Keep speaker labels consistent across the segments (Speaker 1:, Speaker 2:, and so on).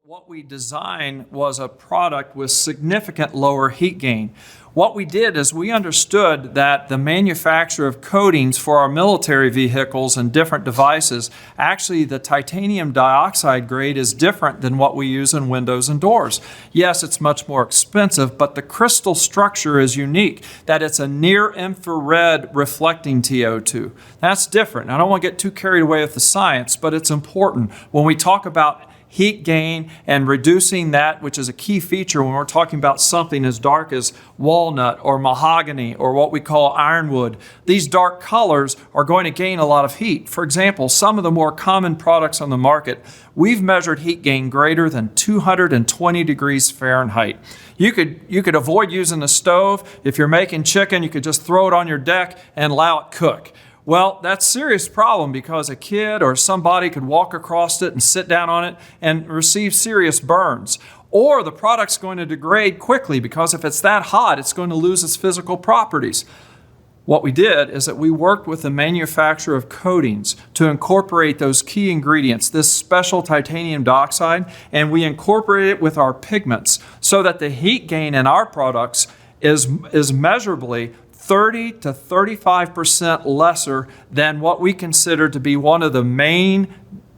Speaker 1: What we designed was a product with significant lower heat gain. What we did is we understood that the manufacture of coatings for our military vehicles and different devices, actually the titanium dioxide grade is different than what we use in windows and doors. Yes, it's much more expensive, but the crystal structure is unique, that it's a near infrared reflecting TiO2. That's different. I don't want to get too carried away with the science, but it's important. When we talk about heat gain and reducing that, which is a key feature when we're talking about something as dark as walnut or mahogany or what we call ironwood. These dark colors are going to gain a lot of heat. For example, some of the more common products on the market, we've measured heat gain greater than 220 degrees Fahrenheit. You could avoid using the stove. If you're making chicken, you could just throw it on your deck and allow it cook. Well, that's a serious problem because a kid or somebody could walk across it and sit down on it and receive serious burns. Or the product's going to degrade quickly because if it's that hot, it's going to lose its physical properties. What we did is that we worked with the manufacturer of coatings to incorporate those key ingredients, this special titanium dioxide, and we incorporated it with our pigments so that the heat gain in our products is measurably 30 to 35% lesser than what we consider to be one of the main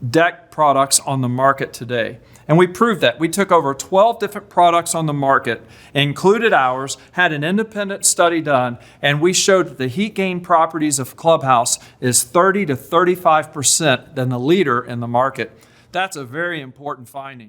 Speaker 1: deck products on the market today. And we proved that. We took over 12 different products on the market, included ours, had an independent study done, and we showed that the heat gain properties of Clubhouse is 30 to 35% than the leader in the market. That's a very important finding.